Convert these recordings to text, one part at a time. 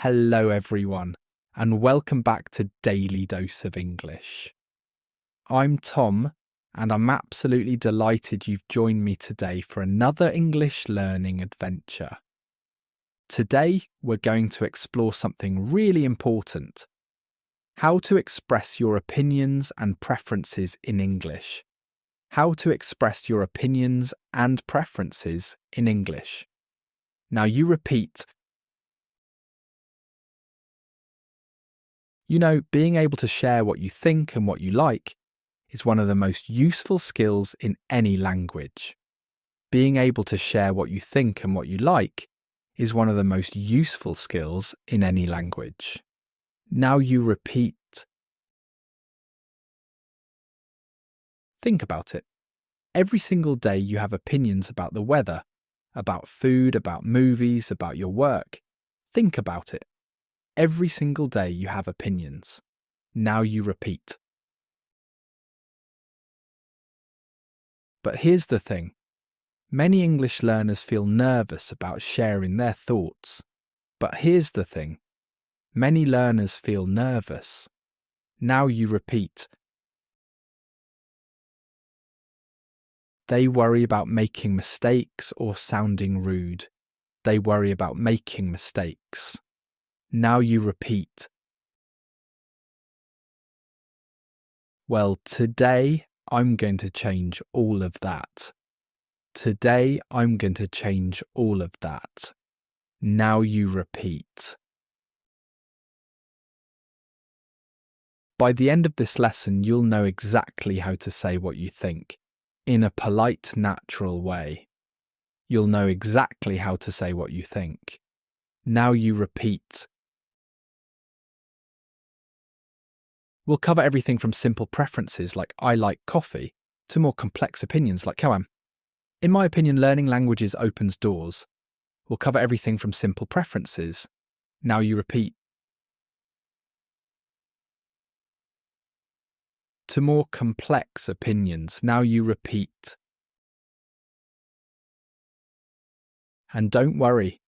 Hello everyone, and welcome back to Daily Dose of English. I'm Tom, and I'm absolutely delighted you've joined me today for another English learning adventure. Today, we're going to explore something really important: how to express your opinions and preferences in English. How to express your opinions and preferences in English. Now you repeat. You know, being able to share what you think and what you like is one of the most useful skills in any language. Being able to share what you think and what you like is one of the most useful skills in any language. Now you repeat. Think about it. Every single day you have opinions about the weather, about food, about movies, about your work. Think about it. Every single day you have opinions. Now you repeat. But here's the thing. Many English learners feel nervous about sharing their thoughts. But here's the thing. Many learners feel nervous. Now you repeat. They worry about making mistakes or sounding rude. They worry about making mistakes. Now you repeat. Well, today I'm going to change all of that. Today I'm going to change all of that. Now you repeat. By the end of this lesson, you'll know exactly how to say what you think, in a polite, natural way. You'll know exactly how to say what you think. Now you repeat. We'll cover everything from simple preferences like I like coffee to more complex opinions like koam. In my opinion, learning languages opens doors. We'll cover everything from simple preferences. Now you repeat. To more complex opinions. Now you repeat. And don't worry,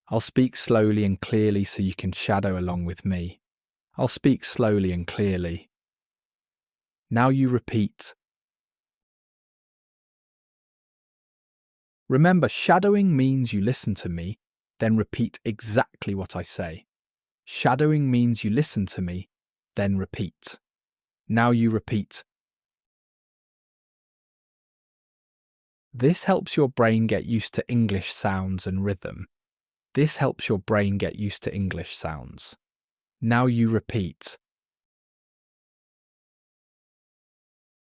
I'll speak slowly and clearly so you can shadow along with me. I'll speak slowly and clearly. Now you repeat. Remember, shadowing means you listen to me, then repeat exactly what I say. Shadowing means you listen to me, then repeat. Now you repeat. This helps your brain get used to English sounds and rhythm. This helps your brain get used to English sounds. Now you repeat.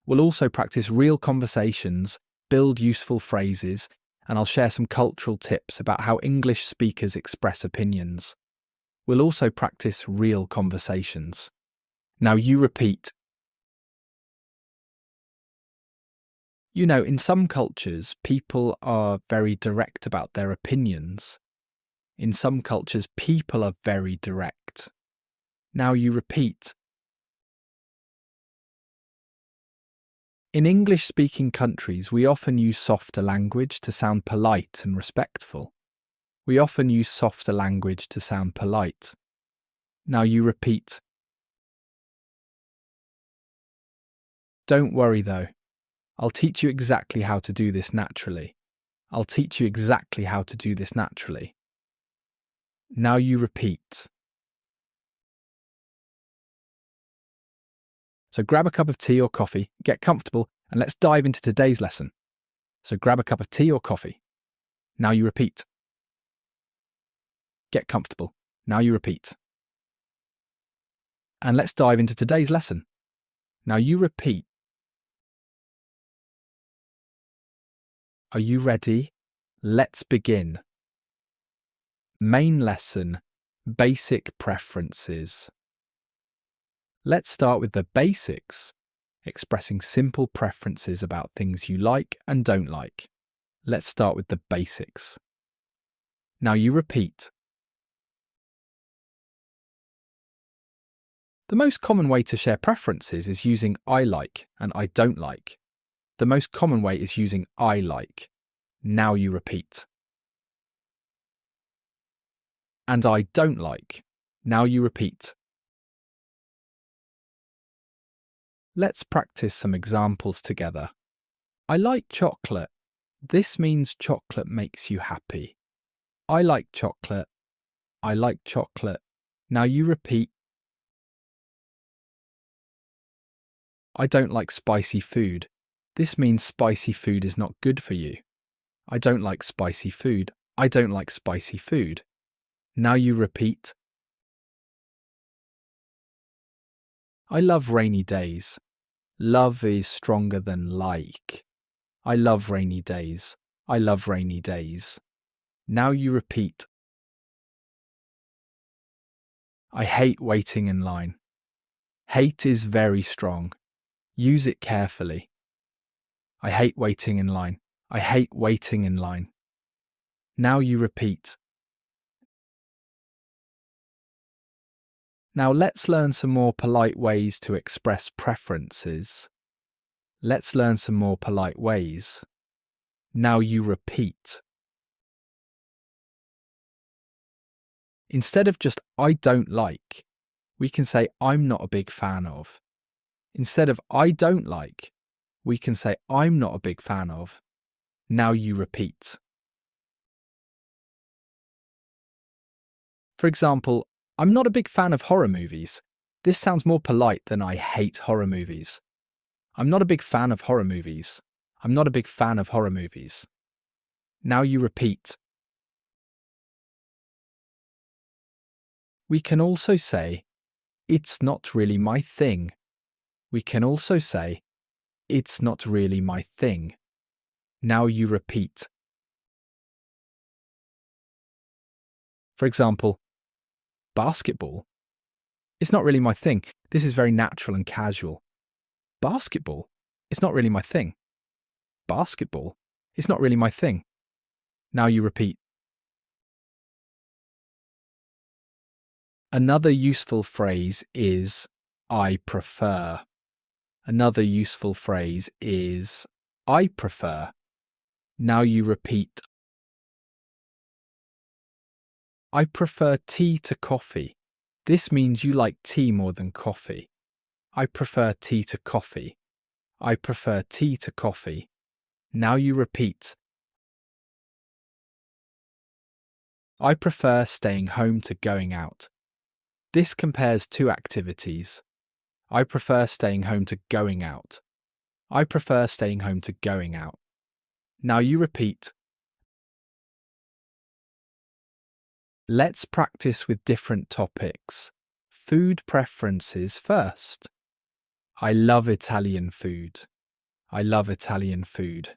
We'll also practice real conversations, build useful phrases, and I'll share some cultural tips about how English speakers express opinions. We'll also practice real conversations. Now you repeat. You know, in some cultures, people are very direct about their opinions. In some cultures, people are very direct. Now you repeat. In English-speaking countries, we often use softer language to sound polite and respectful. We often use softer language to sound polite. Now you repeat. Don't worry though. I'll teach you exactly how to do this naturally. I'll teach you exactly how to do this naturally. Now you repeat. So grab a cup of tea or coffee, get comfortable, and let's dive into today's lesson. So grab a cup of tea or coffee. Now you repeat. Get comfortable. Now you repeat. And let's dive into today's lesson. Now you repeat. Are you ready? Let's begin. Main lesson, basic preferences. Let's start with the basics, expressing simple preferences about things you like and don't like. Let's start with the basics. Now you repeat. The most common way to share preferences is using I like and I don't like. The most common way is using I like. Now you repeat. And I don't like. Now you repeat. Let's practice some examples together. I like chocolate. This means chocolate makes you happy. I like chocolate. I like chocolate. Now you repeat. I don't like spicy food. This means spicy food is not good for you. I don't like spicy food. I don't like spicy food. Now you repeat. I love rainy days. Love is stronger than like. I love rainy days. I love rainy days. Now you repeat. I hate waiting in line. Hate is very strong. Use it carefully. I hate waiting in line. I hate waiting in line. Now you repeat. Now let's learn some more polite ways to express preferences. Let's learn some more polite ways. Now you repeat. Instead of just I don't like, we can say I'm not a big fan of. Instead of I don't like, we can say I'm not a big fan of. Now you repeat. For example, I'm not a big fan of horror movies. This sounds more polite than I hate horror movies. I'm not a big fan of horror movies. I'm not a big fan of horror movies. Now you repeat. We can also say, it's not really my thing. We can also say, it's not really my thing. Now you repeat. For example, basketball. It's not really my thing. This is very natural and casual. Basketball. It's not really my thing. Basketball. It's not really my thing. Now you repeat. Another useful phrase is I prefer. Another useful phrase is I prefer. Now you repeat. I prefer tea to coffee. This means you like tea more than coffee. I prefer tea to coffee. I prefer tea to coffee. Now you repeat. I prefer staying home to going out. This compares two activities. I prefer staying home to going out. I prefer staying home to going out. Now you repeat. Let's practice with different topics. Food preferences first. I love Italian food. I love Italian food.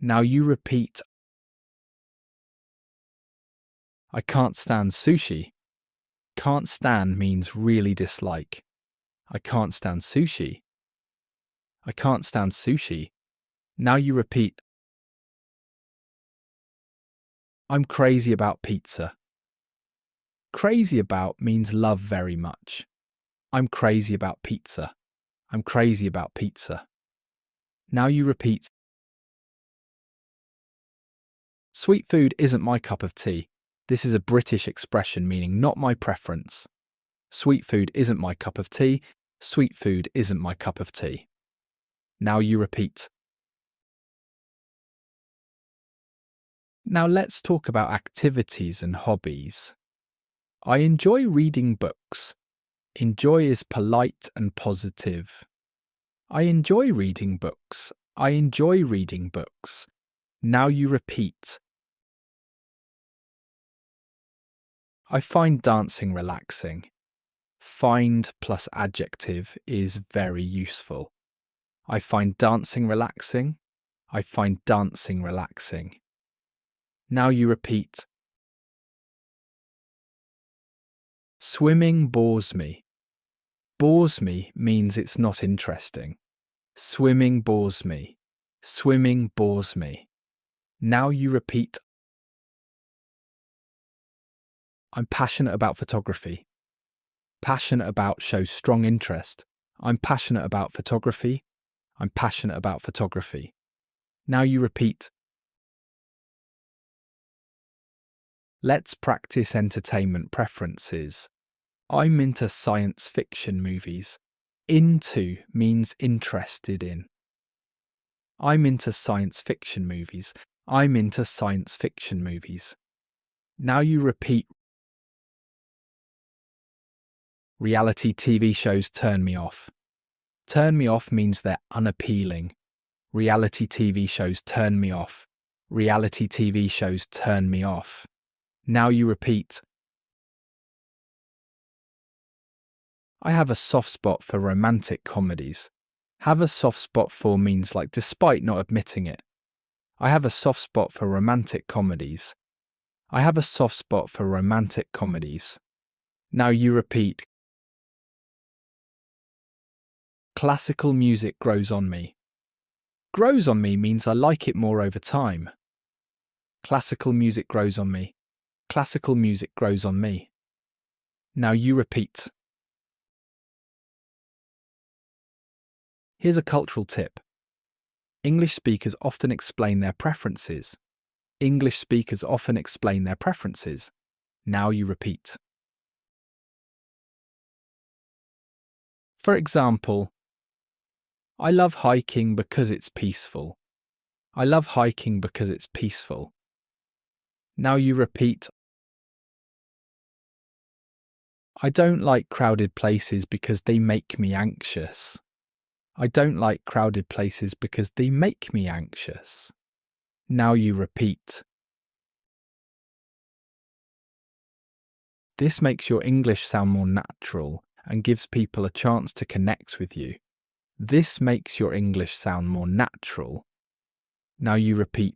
Now you repeat. I can't stand sushi. Can't stand means really dislike. I can't stand sushi. I can't stand sushi. Now you repeat. I'm crazy about pizza. Crazy about means love very much. I'm crazy about pizza. I'm crazy about pizza. Now you repeat. Sweet food isn't my cup of tea. This is a British expression meaning not my preference. Sweet food isn't my cup of tea. Sweet food isn't my cup of tea. Now you repeat. Now let's talk about activities and hobbies. I enjoy reading books. Enjoy is polite and positive. I enjoy reading books. I enjoy reading books. Now you repeat. I find dancing relaxing. Find plus adjective is very useful. I find dancing relaxing. I find dancing relaxing. Now you repeat. Swimming bores me. Bores me means it's not interesting. Swimming bores me. Swimming bores me. Now you repeat. I'm passionate about photography. Passionate about shows strong interest. I'm passionate about photography. I'm passionate about photography. Now you repeat. Let's practice entertainment preferences. I'm into science fiction movies. Into means interested in. I'm into science fiction movies. I'm into science fiction movies. Now you repeat. Reality TV shows turn me off. Turn me off means they're unappealing. Reality TV shows turn me off. Reality TV shows turn me off. Now you repeat. I have a soft spot for romantic comedies. Have a soft spot for means like despite not admitting it. I have a soft spot for romantic comedies. I have a soft spot for romantic comedies. Now you repeat. Classical music grows on me. Grows on me means I like it more over time. Classical music grows on me. Classical music grows on me. Now you repeat. Here's a cultural tip. English speakers often explain their preferences. English speakers often explain their preferences. Now you repeat. For example, I love hiking because it's peaceful. I love hiking because it's peaceful. Now you repeat. I don't like crowded places because they make me anxious. I don't like crowded places because they make me anxious. Now you repeat. This makes your English sound more natural and gives people a chance to connect with you. This makes your English sound more natural. Now you repeat.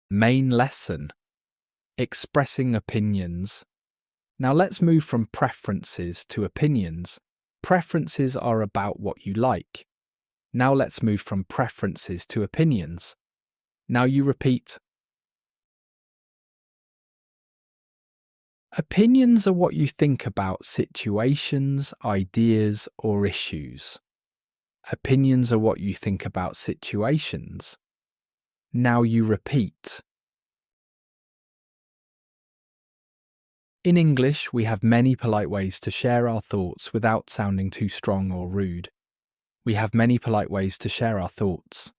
Main lesson. Expressing opinions. Now let's move from preferences to opinions. Preferences are about what you like. Now let's move from preferences to opinions. Now you repeat. Opinions are what you think about situations, ideas, or issues. Opinions are what you think about situations. Now you repeat. In English, we have many polite ways to share our thoughts without sounding too strong or rude. We have many polite ways to share our thoughts.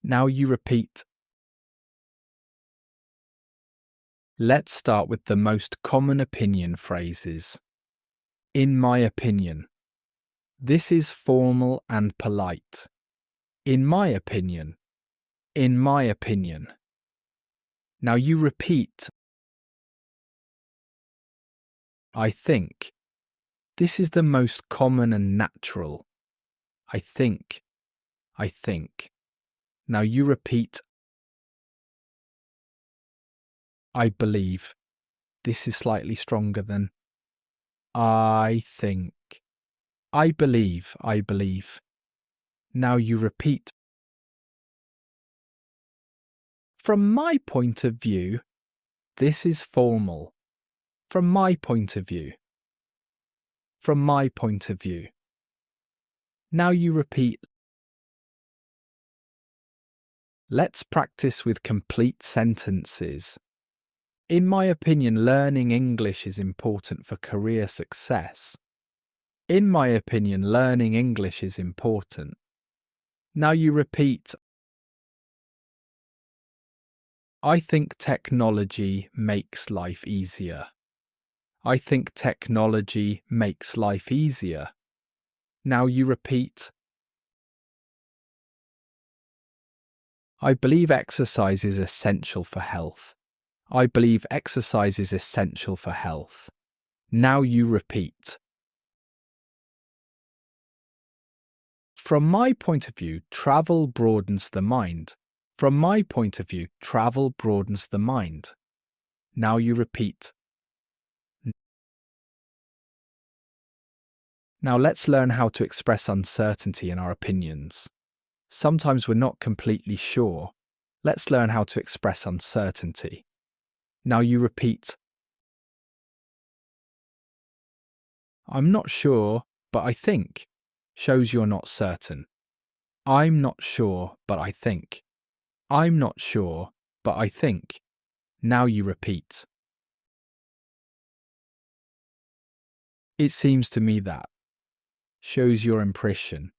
Now you repeat. Let's start with the most common opinion phrases. In my opinion. This is formal and polite. In my opinion. In my opinion. Now you repeat. I think. This is the most common and natural. I think. I think. Now you repeat. I believe. This is slightly stronger than I think. I believe. I believe. Now you repeat. From my point of view, this is formal. From my point of view. From my point of view. Now you repeat. Let's practice with complete sentences. In my opinion, learning English is important for career success. In my opinion, learning English is important. Now you repeat. I think technology makes life easier. I think technology makes life easier. Now you repeat. I believe exercise is essential for health. I believe exercise is essential for health. Now you repeat. From my point of view, travel broadens the mind. From my point of view, travel broadens the mind. Now you repeat. Now let's learn how to express uncertainty in our opinions. Sometimes we're not completely sure. Let's learn how to express uncertainty. Now you repeat. I'm not sure, but I think. Shows you're not certain. I'm not sure, but I think. I'm not sure, but I think. Now you repeat. It seems to me that. Shows your impression.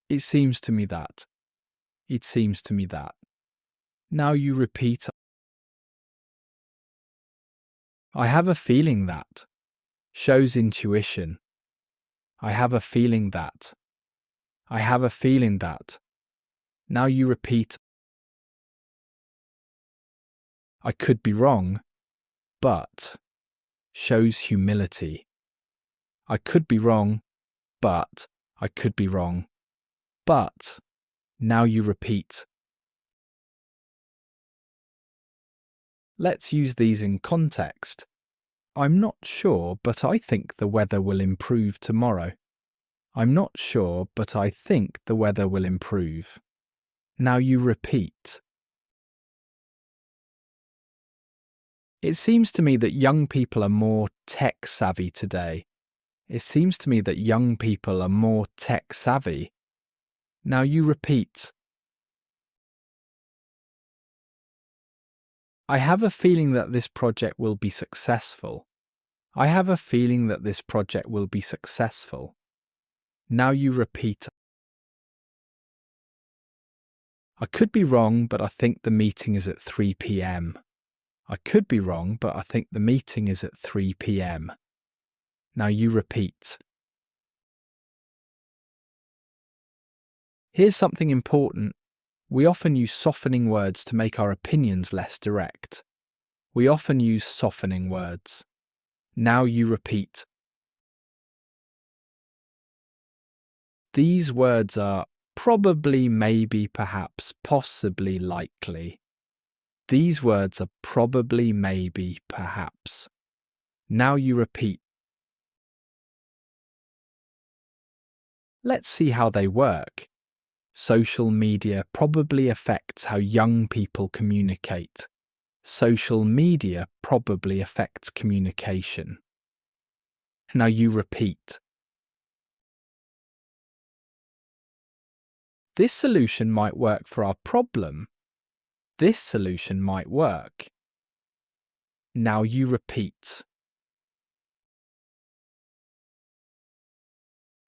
It seems to me that. It seems to me that. Now you repeat. I have a feeling that. Shows intuition. I have a feeling that. I have a feeling that. Now you repeat. I could be wrong, but. Shows humility. I could be wrong, but. I could be wrong, but. Now you repeat. Let's use these in context. I'm not sure, but I think the weather will improve tomorrow. I'm not sure, but I think the weather will improve. Now you repeat. It seems to me that young people are more tech savvy today. It seems to me that young people are more tech savvy. Now you repeat. I have a feeling that this project will be successful. I have a feeling that this project will be successful. Now you repeat. I could be wrong, but I think the meeting is at 3 p.m. I could be wrong, but I think the meeting is at 3 p.m. Now you repeat. Here's something important. We often use softening words to make our opinions less direct. We often use softening words. Now you repeat. These words are probably, maybe, perhaps, possibly, likely. These words are probably, maybe, perhaps. Now you repeat. Let's see how they work. Social media probably affects how young people communicate. Social media probably affects communication. Now you repeat. This solution might work for our problem. This solution might work. Now you repeat.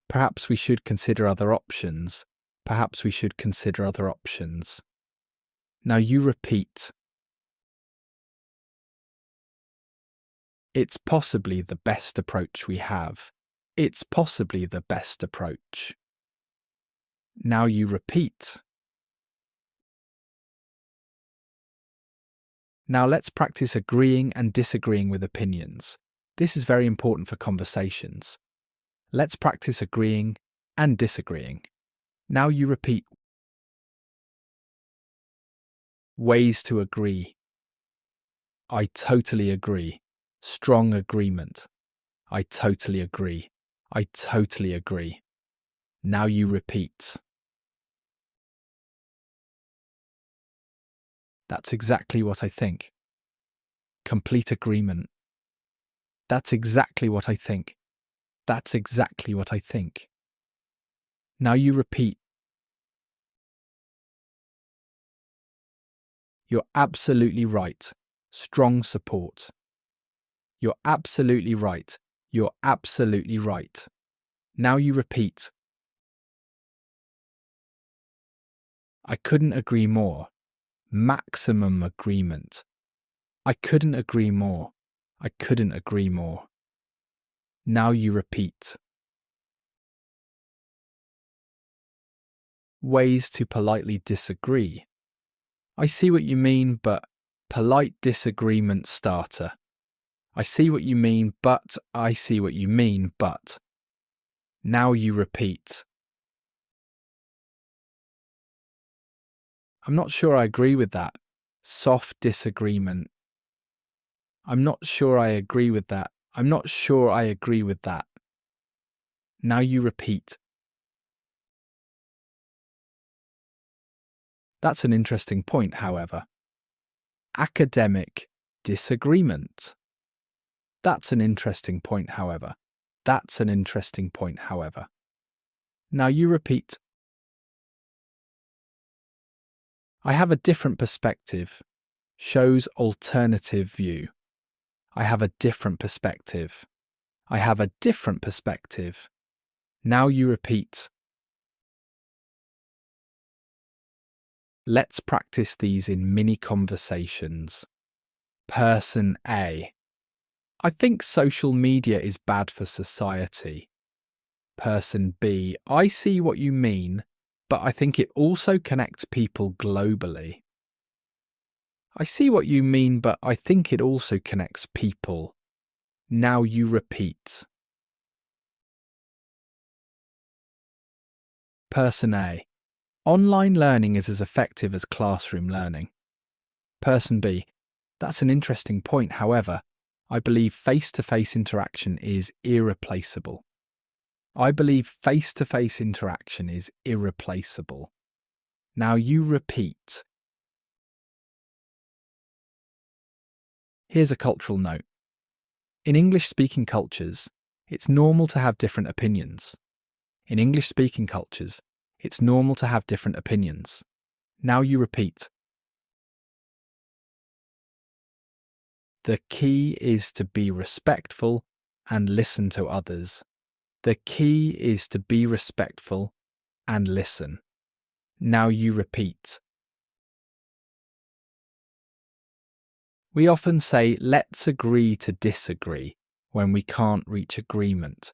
Perhaps we should consider other options. Perhaps we should consider other options. Now you repeat. It's possibly the best approach we have. It's possibly the best approach. Now you repeat. Now let's practice agreeing and disagreeing with opinions. This is very important for conversations. Let's practice agreeing and disagreeing. Now you repeat. Ways to agree. I totally agree. Strong agreement. I totally agree. I totally agree. Now you repeat. That's exactly what I think. Complete agreement. That's exactly what I think. That's exactly what I think. Now you repeat. You're absolutely right. Strong support. You're absolutely right. You're absolutely right. Now you repeat. I couldn't agree more. Maximum agreement. I couldn't agree more. I couldn't agree more. Now you repeat. Ways to politely disagree. I see what you mean, but polite disagreement starter. I see what you mean, but I see what you mean, but. Now you repeat. I'm not sure I agree with that. Soft disagreement. I'm not sure I agree with that. I'm not sure I agree with that. Now you repeat. That's an interesting point, however. Academic disagreement. That's an interesting point, however. That's an interesting point, however. Now you repeat. I have a different perspective. Shows alternative view. I have a different perspective. I have a different perspective. Now you repeat. Let's practice these in mini conversations. Person A. I think social media is bad for society. Person B. I see what you mean, but I think it also connects people globally. I see what you mean, but I think it also connects people. Now you repeat. Person A. Online learning is as effective as classroom learning. Person B. That's an interesting point. However, I believe face-to-face interaction is irreplaceable. I believe face-to-face interaction is irreplaceable. Now you repeat. Here's a cultural note. In English-speaking cultures, it's normal to have different opinions. In English-speaking cultures, it's normal to have different opinions. Now you repeat. The key is to be respectful and listen to others. The key is to be respectful and listen. Now you repeat. We often say, let's agree to disagree when we can't reach agreement.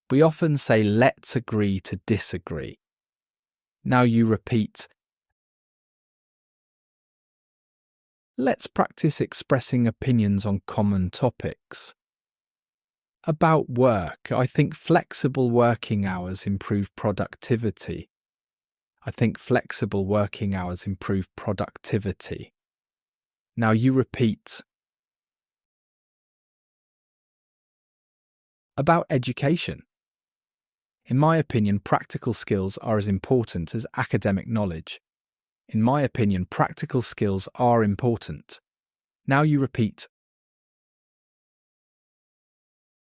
We often say, let's agree to disagree. Now you repeat. Let's practice expressing opinions on common topics. About work, I think flexible working hours improve productivity. I think flexible working hours improve productivity. Now you repeat. About education. In my opinion, practical skills are as important as academic knowledge. In my opinion, practical skills are important. Now you repeat.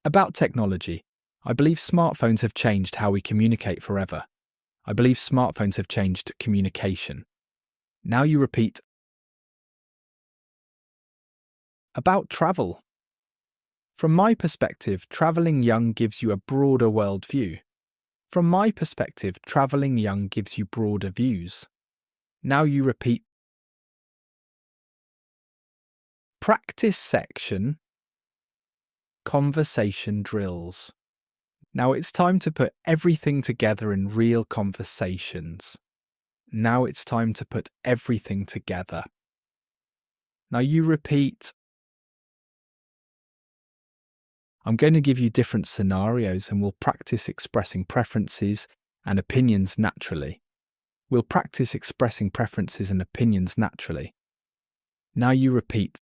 About technology. I believe smartphones have changed how we communicate forever. I believe smartphones have changed communication. Now you repeat. About travel. From my perspective, travelling young gives you a broader worldview. From my perspective, travelling young gives you broader views. Now you repeat. Practice section. Conversation drills. Now it's time to put everything together in real conversations. Now it's time to put everything together. Now you repeat. I'm going to give you different scenarios and we'll practice expressing preferences and opinions naturally. We'll practice expressing preferences and opinions naturally. Now you repeat.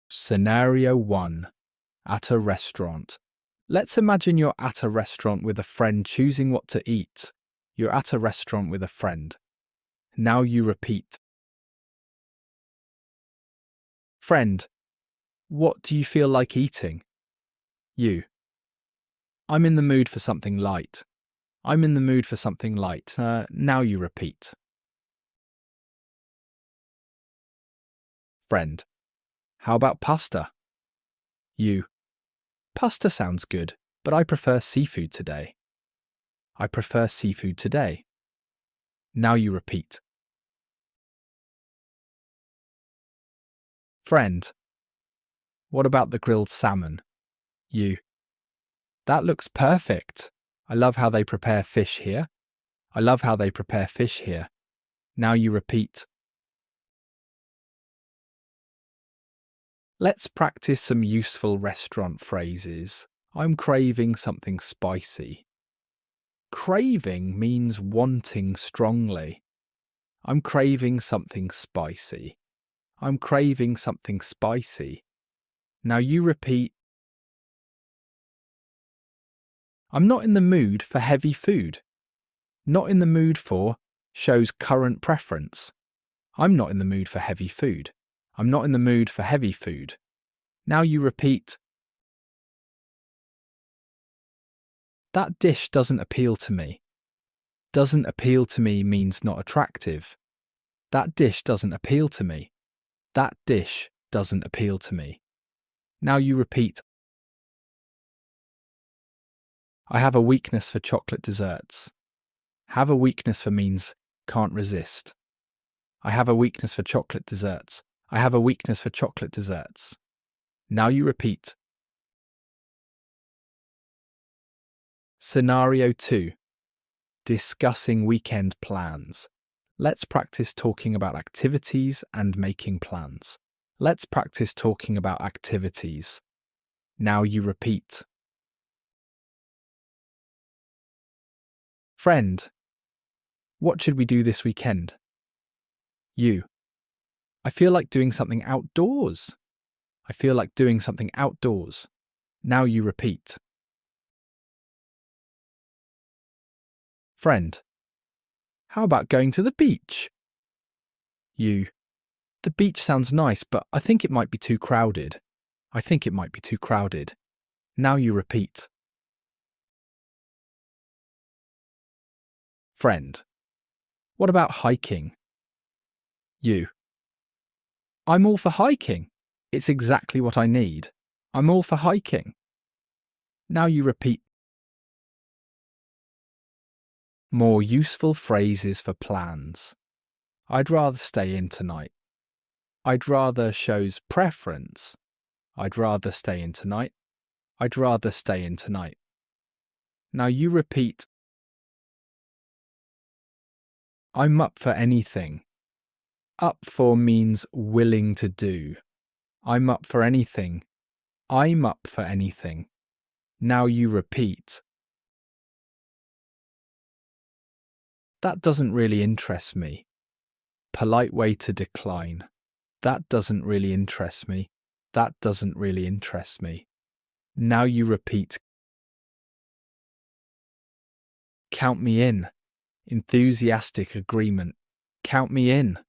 Scenario 1. At a restaurant. Let's imagine you're at a restaurant with a friend choosing what to eat. You're at a restaurant with a friend. Now you repeat. Friend, what do you feel like eating? You. I'm in the mood for something light. I'm in the mood for something light. Now you repeat. Friend, how about pasta? You. Pasta sounds good, but I prefer seafood today. I prefer seafood today. Now you repeat. Friend, what about the grilled salmon? You. That looks perfect. I love how they prepare fish here. I love how they prepare fish here. Now you repeat. Let's practice some useful restaurant phrases. I'm craving something spicy. Craving means wanting strongly. I'm craving something spicy. I'm craving something spicy. Now you repeat. I'm not in the mood for heavy food. Not in the mood for shows current preference. I'm not in the mood for heavy food. I'm not in the mood for heavy food. Now you repeat. That dish doesn't appeal to me. Doesn't appeal to me means not attractive. That dish doesn't appeal to me. That dish doesn't appeal to me. Now you repeat, I have a weakness for chocolate desserts. Have a weakness for means can't resist. I have a weakness for chocolate desserts. I have a weakness for chocolate desserts. Now you repeat. Scenario 2. Discussing weekend plans. Let's practice talking about activities and making plans. Let's practice talking about activities. Now you repeat. Friend, what should we do this weekend? You. I feel like doing something outdoors. I feel like doing something outdoors. Now you repeat. Friend, how about going to the beach? You. The beach sounds nice, but I think it might be too crowded. I think it might be too crowded. Now you repeat. Friend, what about hiking? You. I'm all for hiking. It's exactly what I need. I'm all for hiking. Now you repeat. More useful phrases for plans. I'd rather stay in tonight. I'd rather shows preference. I'd rather stay in tonight. I'd rather stay in tonight. Now you repeat. I'm up for anything. Up for means willing to do. I'm up for anything. I'm up for anything. Now you repeat. That doesn't really interest me. Polite way to decline. That doesn't really interest me. That doesn't really interest me. Now you repeat. Count me in. Enthusiastic agreement. Count me in.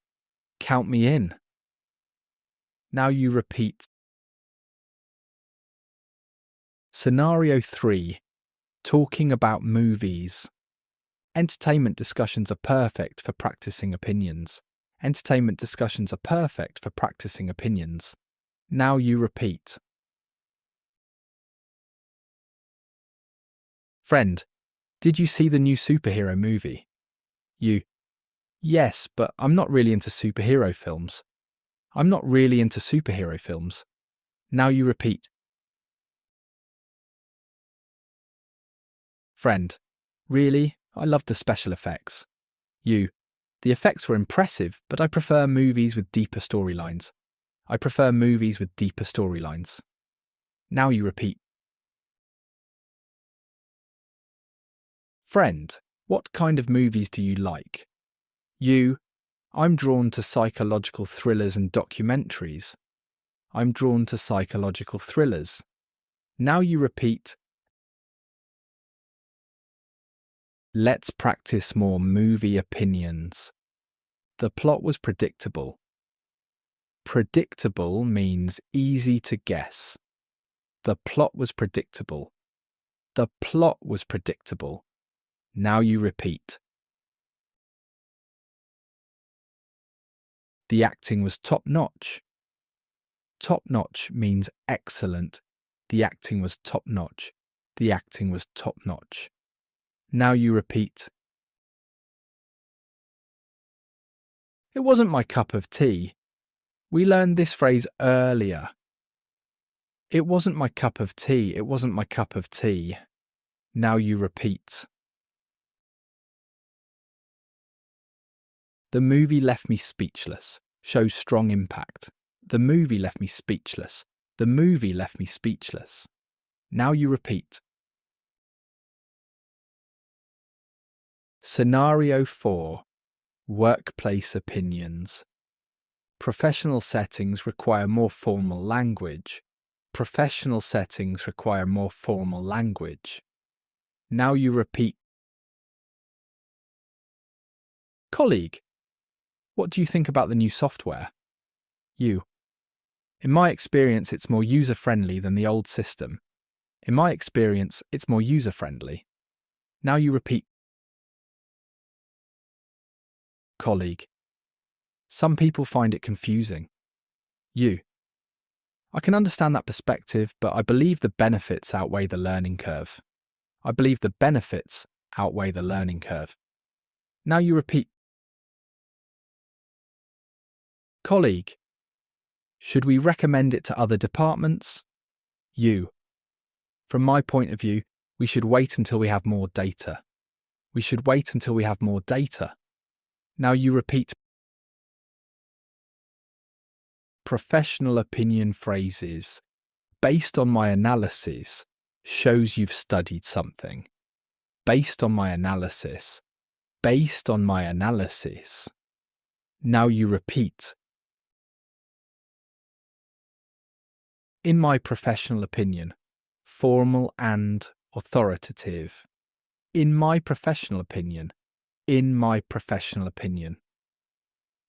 Count me in. Now you repeat. Scenario 3. Talking about movies. Entertainment discussions are perfect for practicing opinions. Entertainment discussions are perfect for practicing opinions. Now you repeat. Friend, did you see the new superhero movie? You. Yes, but I'm not really into superhero films. I'm not really into superhero films. Now you repeat. Friend, really? I love the special effects. You. The effects were impressive, but I prefer movies with deeper storylines. I prefer movies with deeper storylines. Now you repeat. Friend, what kind of movies do you like? You. I'm drawn to psychological thrillers and documentaries. I'm drawn to psychological thrillers. Now you repeat. Let's practice more movie opinions. The plot was predictable. Predictable means easy to guess. The plot was predictable. The plot was predictable. Now you repeat. The acting was top-notch. Top-notch means excellent. The acting was top-notch. The acting was top-notch. Now you repeat. It wasn't my cup of tea. We learned this phrase earlier. It wasn't my cup of tea. It wasn't my cup of tea. Now you repeat. The movie left me speechless. Shows strong impact. The movie left me speechless. The movie left me speechless. Now you repeat. Scenario 4. Workplace opinions. Professional settings require more formal language. Professional settings require more formal language. Now you repeat. Colleague, what do you think about the new software? You. In my experience, it's more user-friendly than the old system. In my experience, it's more user-friendly. Now you repeat. Colleague. Some people find it confusing. You. I can understand that perspective, but I believe the benefits outweigh the learning curve. I believe the benefits outweigh the learning curve. Now you repeat. Colleague, should we recommend it to other departments? You. From my point of view, we should wait until we have more data. We should wait until we have more data. Now you repeat. Professional opinion phrases, based on my analysis, shows you've studied something. Based on my analysis. Based on my analysis. Now you repeat. In my professional opinion, formal and authoritative. In my professional opinion. In my professional opinion.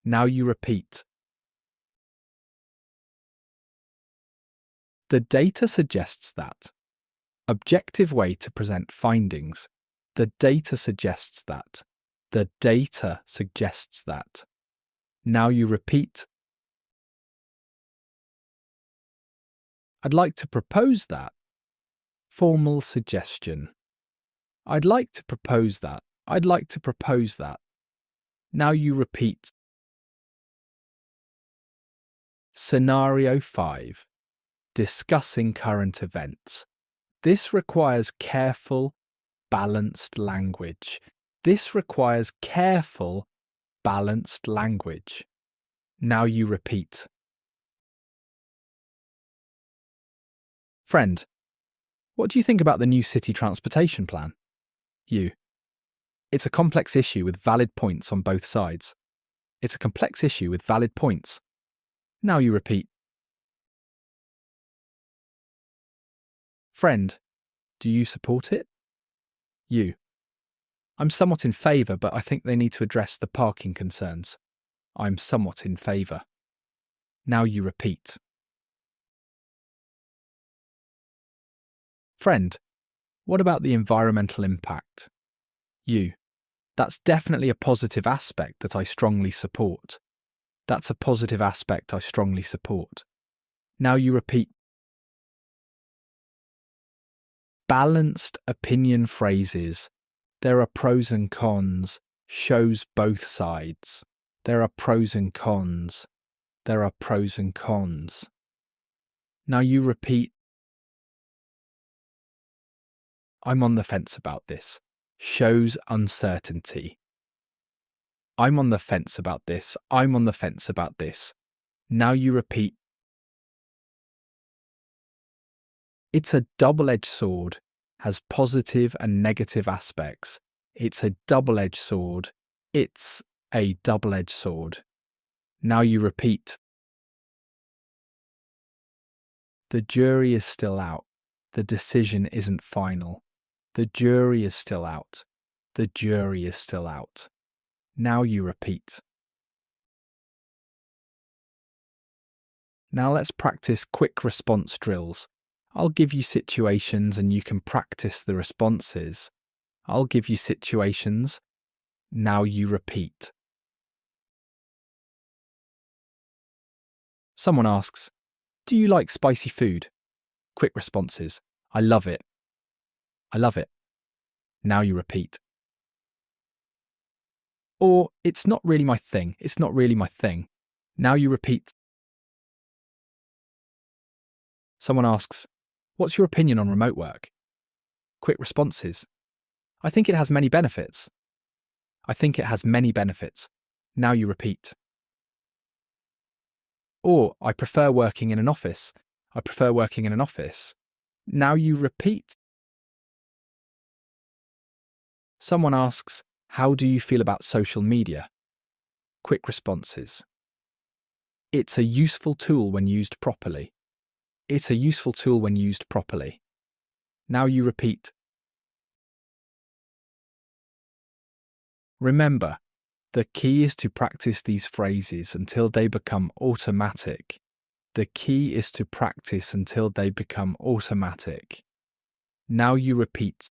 Now you repeat. The data suggests that. Objective way to present findings. The data suggests that. The data suggests that. Now you repeat. I'd like to propose that. Formal suggestion. I'd like to propose that. I'd like to propose that. Now you repeat. Scenario 5. Discussing current events. This requires careful, balanced language. This requires careful, balanced language. Now you repeat. Friend, what do you think about the new city transportation plan? You. It's a complex issue with valid points on both sides. It's a complex issue with valid points. Now you repeat. Friend, do you support it? You. I'm somewhat in favour, but I think they need to address the parking concerns. I'm somewhat in favour. Now you repeat. Friend, what about the environmental impact? You. That's definitely a positive aspect that I strongly support. That's a positive aspect I strongly support. Now you repeat. Balanced opinion phrases. There are pros and cons. Shows both sides. There are pros and cons. There are pros and cons. Now you repeat. I'm on the fence about this. Shows uncertainty. I'm on the fence about this. I'm on the fence about this. Now you repeat. It's a double-edged sword, has positive and negative aspects. It's a double-edged sword. It's a double-edged sword. Now you repeat. The jury is still out. The decision isn't final. The jury is still out. The jury is still out. Now you repeat. Now let's practice quick response drills. I'll give you situations and you can practice the responses. I'll give you situations. Now you repeat. Someone asks, do you like spicy food? Quick responses. I love it. I love it. Now you repeat. Or, it's not really my thing. It's not really my thing. Now you repeat. Someone asks, what's your opinion on remote work? Quick responses. I think it has many benefits. I think it has many benefits. Now you repeat. Or, I prefer working in an office. I prefer working in an office. Now you repeat. Someone asks, how do you feel about social media? Quick responses. It's a useful tool when used properly. It's a useful tool when used properly. Now you repeat. Remember, the key is to practice these phrases until they become automatic. The key is to practice until they become automatic. Now you repeat.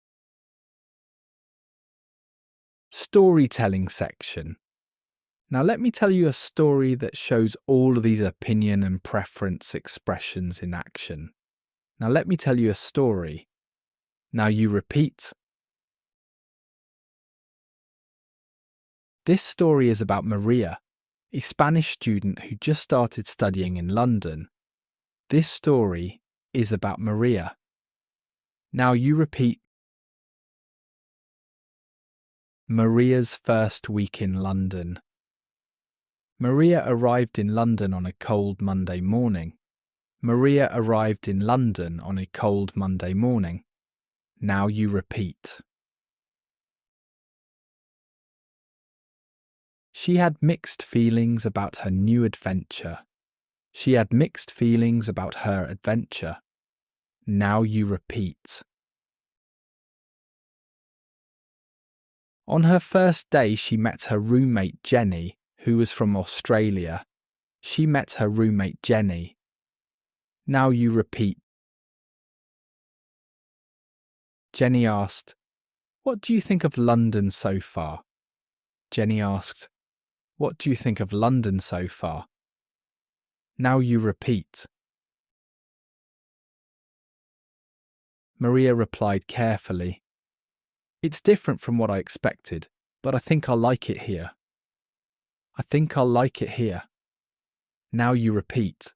Storytelling section. Now let me tell you a story that shows all of these opinion and preference expressions in action. Now let me tell you a story. Now you repeat. This story is about Maria, a Spanish student who just started studying in London. This story is about Maria. Now you repeat. Maria's first week in London. Maria arrived in London on a cold Monday morning. Maria arrived in London on a cold Monday morning. Now you repeat. She had mixed feelings about her new adventure. She had mixed feelings about her adventure. Now you repeat. On her first day, she met her roommate Jenny, who was from Australia. She met her roommate Jenny. Now you repeat. Jenny asked, "What do you think of London so far?" Jenny asked, "What do you think of London so far?" Now you repeat. Maria replied carefully, "It's different from what I expected, but I think I'll like it here. I think I'll like it here." Now you repeat.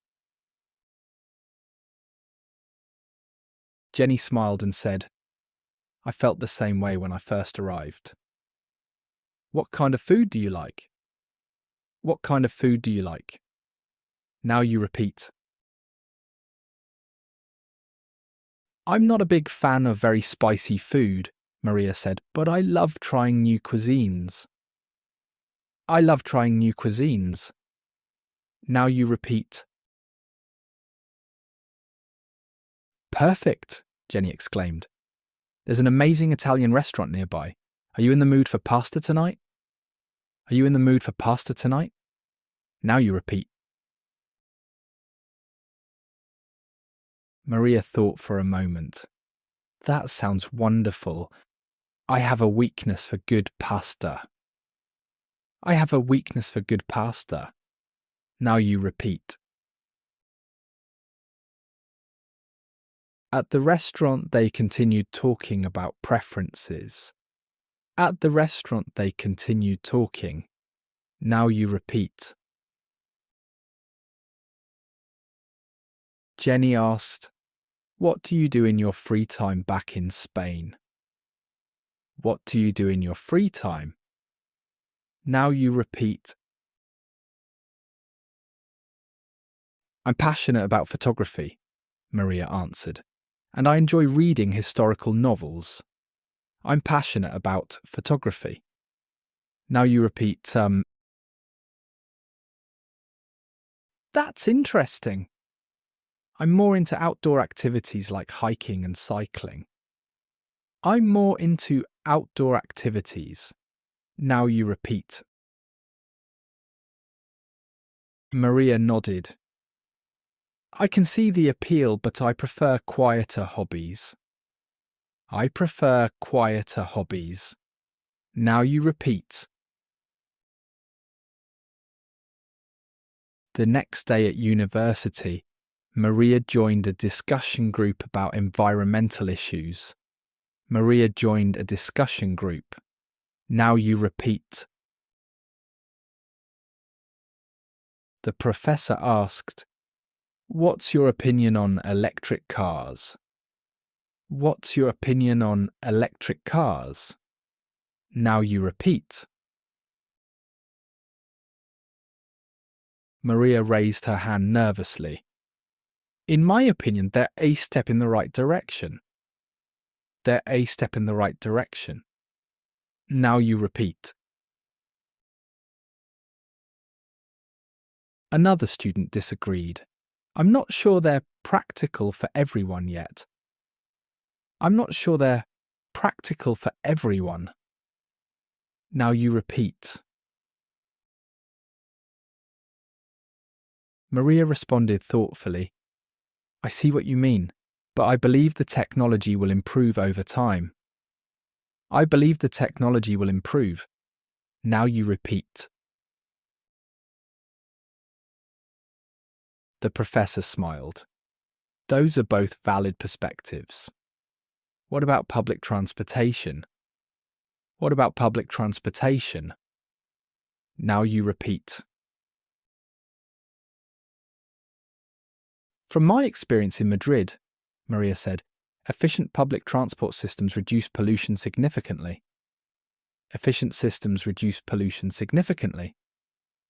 Jenny smiled and said, "I felt the same way when I first arrived." What kind of food do you like? What kind of food do you like? Now you repeat. I'm not a big fan of very spicy food, Maria said, but I love trying new cuisines. I love trying new cuisines. Now you repeat. Perfect, Jenny exclaimed. There's an amazing Italian restaurant nearby. Are you in the mood for pasta tonight? Are you in the mood for pasta tonight? Now you repeat. Maria thought for a moment. That sounds wonderful. I have a weakness for good pasta. I have a weakness for good pasta. Now you repeat. At the restaurant, they continued talking about preferences. At the restaurant, they continued talking. Now you repeat. Jenny asked, "What do you do in your free time back in Spain?" What do you do in your free time? Now you repeat. I'm passionate about photography, Maria answered, and I enjoy reading historical novels. I'm passionate about photography. Now you repeat, That's interesting. I'm more into outdoor activities like hiking and cycling. I'm more into outdoor activities. Now you repeat. Maria nodded. I can see the appeal, but I prefer quieter hobbies. I prefer quieter hobbies. Now you repeat. The next day at university, Maria joined a discussion group about environmental issues. Maria joined a discussion group. Now you repeat. The professor asked, "What's your opinion on electric cars?" What's your opinion on electric cars? Now you repeat. Maria raised her hand nervously. In my opinion, they're a step in the right direction. They're a step in the right direction. Now you repeat. Another student disagreed. I'm not sure they're practical for everyone yet. I'm not sure they're practical for everyone. Now you repeat. Maria responded thoughtfully. I see what you mean, but I believe the technology will improve over time. I believe the technology will improve. Now you repeat. The professor smiled. Those are both valid perspectives. What about public transportation? What about public transportation? Now you repeat. From my experience in Madrid, Maria said, efficient public transport systems reduce pollution significantly. Efficient systems reduce pollution significantly.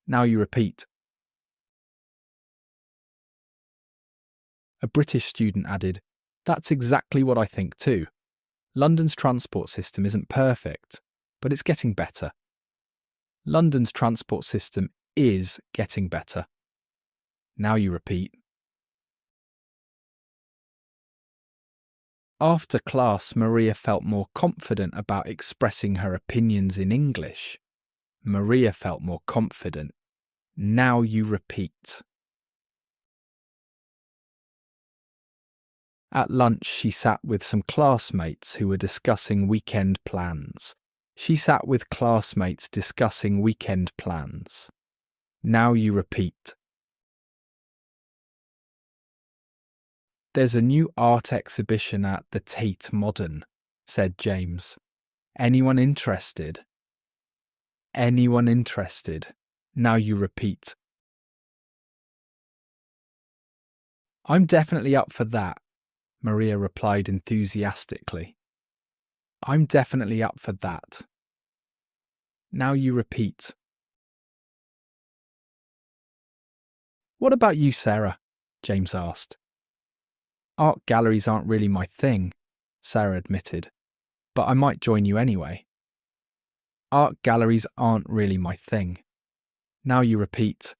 Now you repeat. A British student added, that's exactly what I think too. London's transport system isn't perfect, but it's getting better. London's transport system is getting better. Now you repeat. After class, Maria felt more confident about expressing her opinions in English. Maria felt more confident. Now you repeat. At lunch, she sat with some classmates who were discussing weekend plans. She sat with classmates discussing weekend plans. Now you repeat. There's a new art exhibition at the Tate Modern, said James. Anyone interested? Anyone interested? Now you repeat. I'm definitely up for that, Maria replied enthusiastically. I'm definitely up for that. Now you repeat. What about you, Sarah? James asked. Art galleries aren't really my thing, Sarah admitted, but I might join you anyway. Art galleries aren't really my thing. Now you repeat.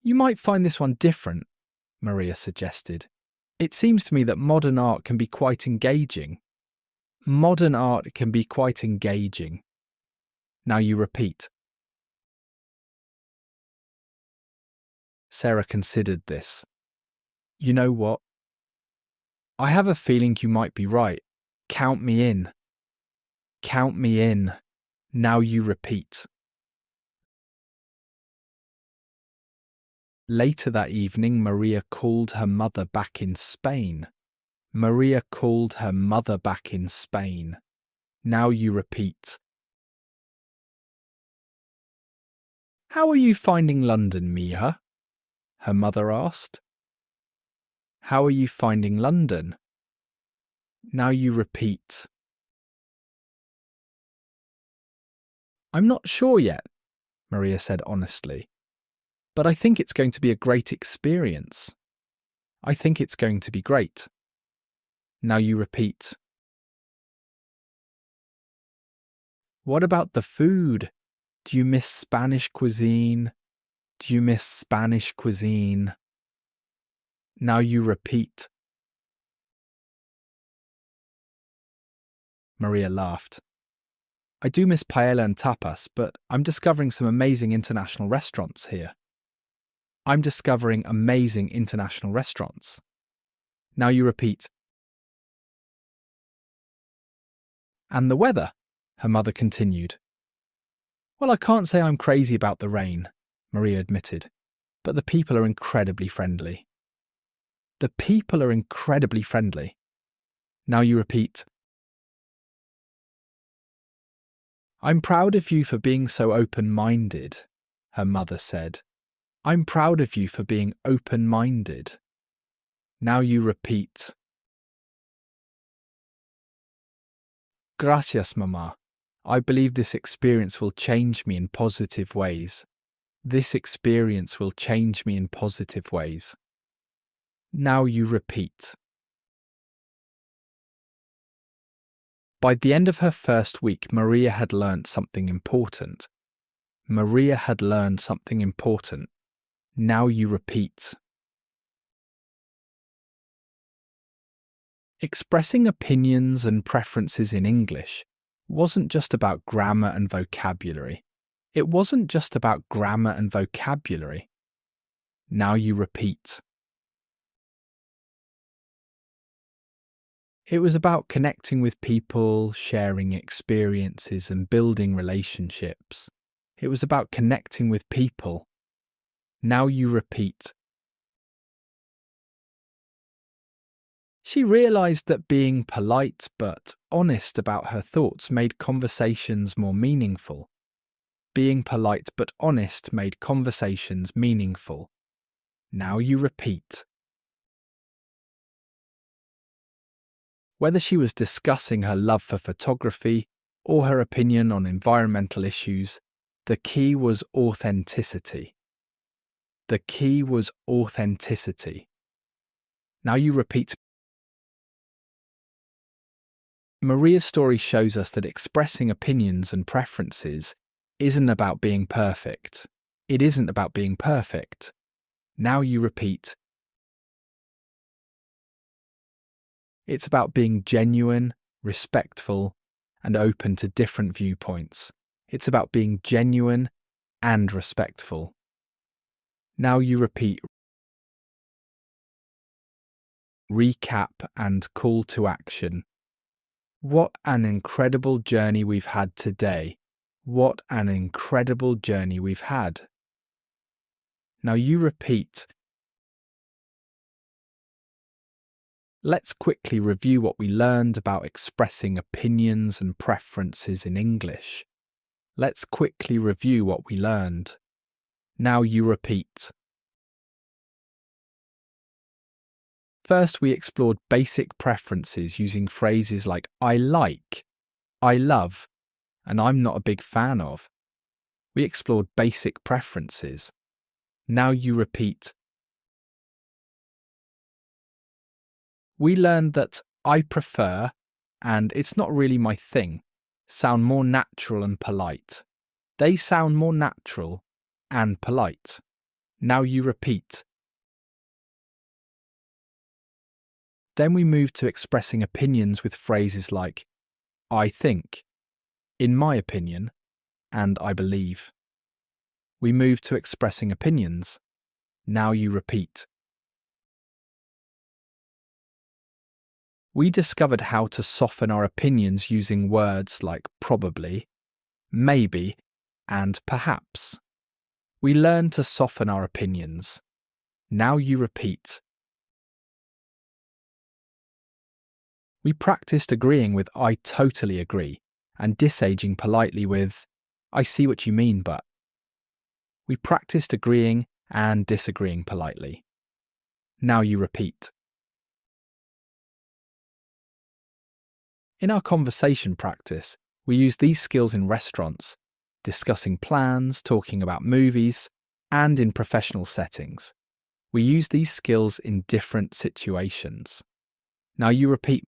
You might find this one different, Maria suggested. It seems to me that modern art can be quite engaging. Modern art can be quite engaging. Now you repeat. Sarah considered this. You know what? I have a feeling you might be right. Count me in. Count me in. Now you repeat. Later that evening, Maria called her mother back in Spain. Maria called her mother back in Spain. Now you repeat. How are you finding London, Mia? Her mother asked. How are you finding London? Now you repeat. I'm not sure yet, Maria said honestly, but I think it's going to be a great experience. I think it's going to be great. Now you repeat. What about the food? Do you miss Spanish cuisine? Do you miss Spanish cuisine? Now you repeat. Maria laughed. I do miss paella and tapas, but I'm discovering some amazing international restaurants here. I'm discovering amazing international restaurants. Now you repeat. And the weather, her mother continued. Well, I can't say I'm crazy about the rain, Maria admitted, but the people are incredibly friendly. The people are incredibly friendly. Now you repeat. I'm proud of you for being so open-minded, her mother said. I'm proud of you for being open-minded. Now you repeat. Gracias, Mama. I believe this experience will change me in positive ways. This experience will change me in positive ways. Now you repeat. By the end of her first week, Maria had learnt something important. Maria had learned something important. Now you repeat. Expressing opinions and preferences in English wasn't just about grammar and vocabulary. It wasn't just about grammar and vocabulary. Now you repeat. It was about connecting with people, sharing experiences, and building relationships. It was about connecting with people, Now you repeat. She realised that being polite but honest about her thoughts made conversations more meaningful. Being polite but honest made conversations meaningful. Now you repeat. Whether she was discussing her love for photography or her opinion on environmental issues, the key was authenticity. The key was authenticity. Now you repeat. Maria's story shows us that expressing opinions and preferences isn't about being perfect. It isn't about being perfect. Now you repeat. It's about being genuine, respectful, and open to different viewpoints. It's about being genuine and respectful. Now you repeat. Recap and call to action. What an incredible journey we've had today. What an incredible journey we've had. Now you repeat. Let's quickly review what we learned about expressing opinions and preferences in English. Let's quickly review what we learned. Now you repeat. First, we explored basic preferences using phrases like I like, I love, and I'm not a big fan of. We explored basic preferences. Now you repeat. We learned that I prefer and it's not really my thing sound more natural and polite. They sound more natural and polite. Now you repeat. Then we move to expressing opinions with phrases like I think, in my opinion, and I believe. We move to expressing opinions. Now you repeat. We discovered how to soften our opinions using words like probably, maybe, and perhaps. We learned to soften our opinions. Now you repeat. We practiced agreeing with I totally agree and disagreeing politely with I see what you mean, but. We practiced agreeing and disagreeing politely. Now you repeat. In our conversation practice, we use these skills in restaurants, discussing plans, talking about movies, and in professional settings. We use these skills in different situations. Now you repeat.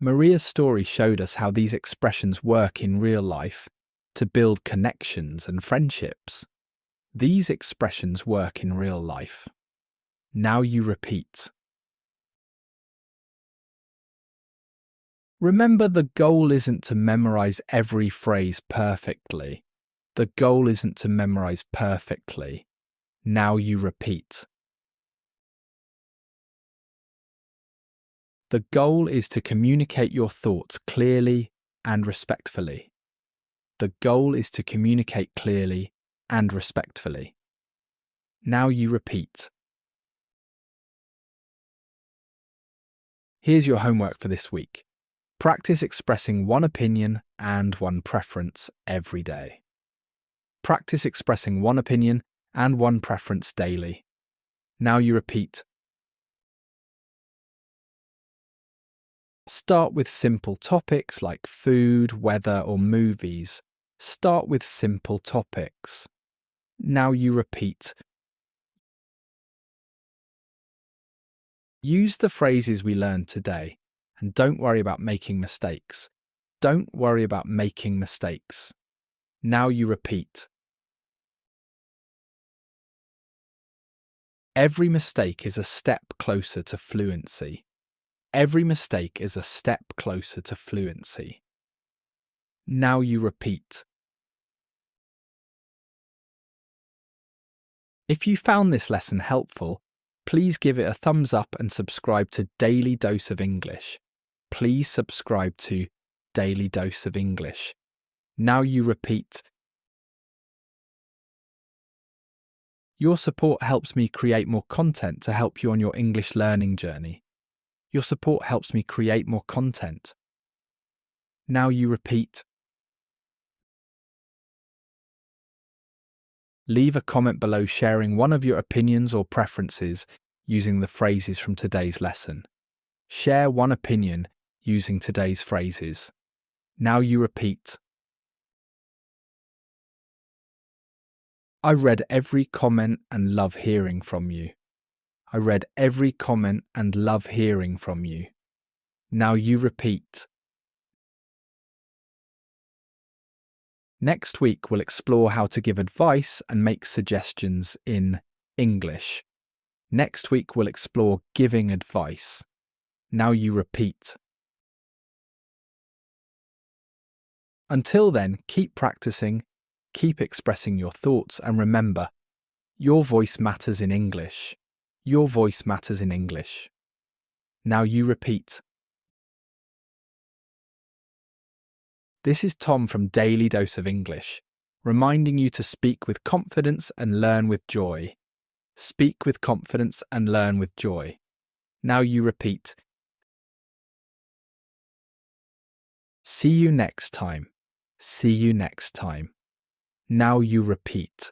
Maria's story showed us how these expressions work in real life to build connections and friendships. These expressions work in real life. Now you repeat. Remember, the goal isn't to memorize every phrase perfectly. The goal isn't to memorize perfectly. Now you repeat. The goal is to communicate your thoughts clearly and respectfully. The goal is to communicate clearly and respectfully. Now you repeat. Here's your homework for this week. Practice expressing one opinion and one preference every day. Practice expressing one opinion and one preference daily. Now you repeat. Start with simple topics like food, weather, or movies. Start with simple topics. Now you repeat. Use the phrases we learned today and don't worry about making mistakes. Don't worry about making mistakes. Now you repeat. Every mistake is a step closer to fluency. Every mistake is a step closer to fluency. Now you repeat. If you found this lesson helpful, please give it a thumbs up and subscribe to Daily Dose of English. Please subscribe to Daily Dose of English. Now you repeat. Your support helps me create more content to help you on your English learning journey. Your support helps me create more content. Now you repeat. Leave a comment below sharing one of your opinions or preferences using the phrases from today's lesson. Share one opinion using today's phrases. Now you repeat. I read every comment and love hearing from you. I read every comment and love hearing from you. Now you repeat. Next week, we'll explore how to give advice and make suggestions in English. Next week, we'll explore giving advice. Now you repeat. Until then, keep practicing, keep expressing your thoughts, and remember, your voice matters in English. Your voice matters in English. Now you repeat. This is Tom from Daily Dose of English, reminding you to speak with confidence and learn with joy. Speak with confidence and learn with joy. Now you repeat. See you next time. See you next time. Now you repeat.